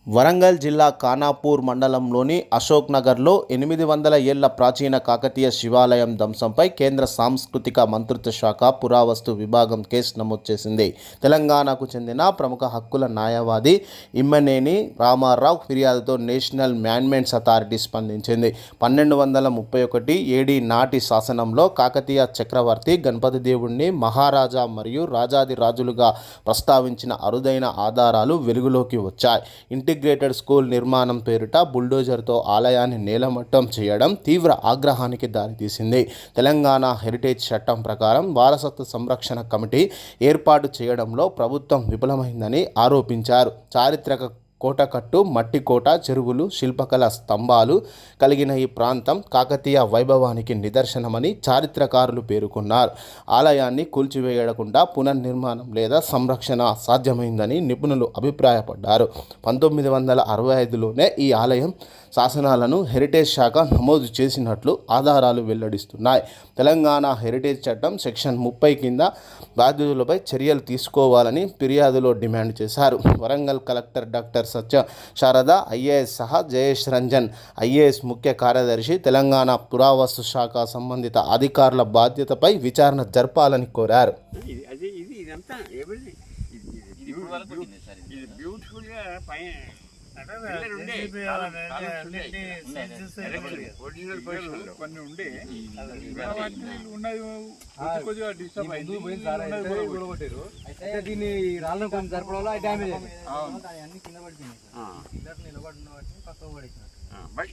వరంగల్ జిల్లా ఖానాపూర్ మండలంలోని అశోక్ నగర్లో 800 ఏళ్ల ప్రాచీన కాకతీయ శివాలయం ధ్వంసంపై కేంద్ర సాంస్కృతిక మంత్రిత్వ శాఖ పురావస్తు విభాగం కేసు నమోదు చేసింది. తెలంగాణకు చెందిన ప్రముఖ హక్కుల న్యాయవాది ఇమ్మనేని రామారావు ఫిర్యాదుతో నేషనల్ మాన్యుమెంట్స్ అథారిటీ స్పందించింది. 1231 ఏడీ నాటి శాసనంలో కాకతీయ చక్రవర్తి గణపతి దేవుణ్ణి మహారాజా మరియు రాజాది రాజులుగా ప్రస్తావించిన అరుదైన ఆధారాలు వెలుగులోకి వచ్చాయి. ఇంటిగ్రేటెడ్ స్కూల్ నిర్మాణం పేరిట బుల్డోజర్తో ఆలయాన్ని నేలమట్టం చేయడం తీవ్ర ఆగ్రహానికి దారితీసింది. తెలంగాణ హెరిటేజ్ చట్టం ప్రకారం వారసత్వ సంరక్షణ కమిటీ ఏర్పాటు చేయడంలో ప్రభుత్వం విఫలమైందని ఆరోపించారు. చారిత్రక కోటకట్టు, మట్టి కోట, చెరువులు, శిల్పకళ స్తంభాలు కలిగిన ఈ ప్రాంతం కాకతీయ వైభవానికి నిదర్శనమని చారిత్రకారులు పేర్కొన్నారు. ఆలయాన్ని కూల్చివేయకుండా పునర్నిర్మాణం లేదా సంరక్షణ సాధ్యమైందని నిపుణులు అభిప్రాయపడ్డారు. 1965లోనే ఈ ఆలయం శాసనాలను హెరిటేజ్ శాఖ నమోదు చేసినట్లు ఆధారాలు వెల్లడిస్తున్నాయి. తెలంగాణ హెరిటేజ్ చట్టం సెక్షన్ 30 కింద బాధితులపై చర్యలు తీసుకోవాలని ఫిర్యాదులో డిమాండ్ చేశారు. వరంగల్ కలెక్టర్ డాక్టర్ సత్య శారద ఐఏఎస్ సహా జయేష్ రంజన్ ఐఏఎస్ ముఖ్య కార్యదర్శి తెలంగాణ పురావస్తు శాఖ సంబంధిత అధికారుల బాధ్యతపై విచారణ జరపాలని కోరారు. కొన్ని ఉండే కొద్దిగా డిస్టర్బ్ అయింది. దీన్ని రాళ్ళను కొంచెం జరపడం వల్ల డ్యామేజ్ అయింది. కింద పడిపోయింది.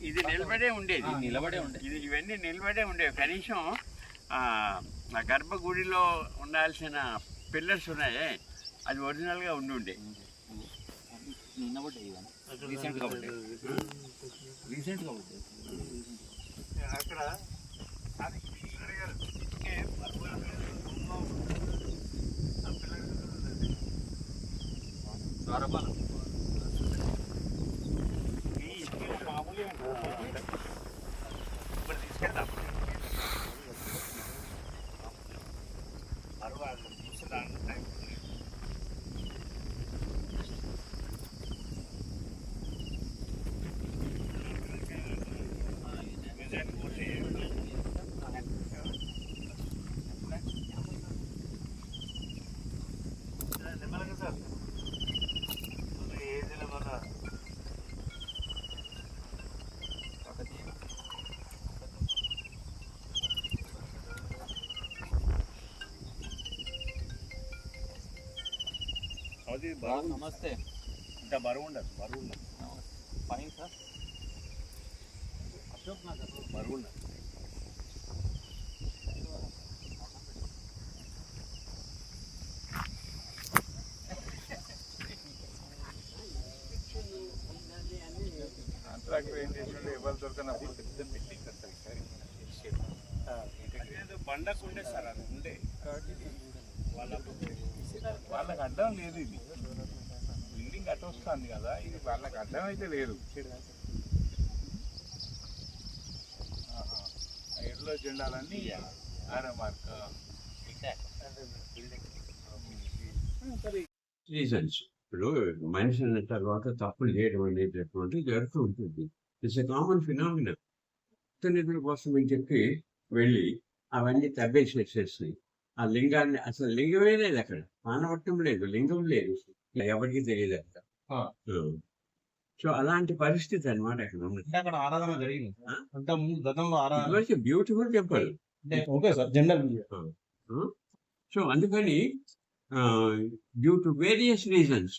ఇది నిలబడే ఉండేది, ఇవన్నీ నిలబడే ఉండేవి. కనీసం ఆ గర్భగుడిలో ఉండాల్సిన పిల్లర్స్ ఉన్నాయే, అది ఒరిజినల్గా ఉండే. అక్కడ ఇప్పుడు తీసుకెళ్తాం. నమస్తే. ఇంత బరువు ఉండదు, ఫైన్ సార్. అశోక్ నగర్ బరువు ఉండదు. కాంట్రాక్టర్ ఏం చేసిండే, ఎవరు దొరకనప్పుడు బిల్డింగ్ కట్టాలి సార్. బండకు ఉండే సార్, అది ఉండే వాళ్ళకి అడ్డం లేదు. ఇది బిల్డింగ్ అడ్డం వస్తుంది కదా, ఇది వాళ్ళకి అడ్డం అయితే లేదు. ఎడ్లో జెండాలన్నీ రీజన్స్. ఇప్పుడు మనిషి అన్న తర్వాత తప్పులు చేయడం అనేటటువంటి జరుగుతూ ఉంటుంది. It's a common phenomena. నిధుల కోసం అని చెప్పి వెళ్ళి అవన్నీ తవ్వేసేసేసి ఆ లింగాన్ని, అసలు లింగమే లేదు అక్కడ, మానవత్వం లేదు, లింగం లేదు, ఎవరికి తెలియదు అక్కడ. సో అలాంటి పరిస్థితి అనమాట అక్కడ ఉంది. అక్కడ ఆరాధన జరిగింది. Beautiful temple. సో అందుకని due to various reasons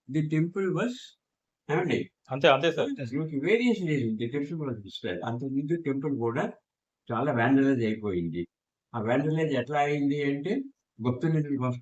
the temple was అంతే sir. Due to various reasons the temple was destroyed. అంతకుముందు టెంపుల్ కూడా చాలా వ్యాండలైజ్ అయిపోయింది. ఆ వ్యాండలైజ్ ఎట్లా అయింది అంటే గుప్త నిధుల కోసం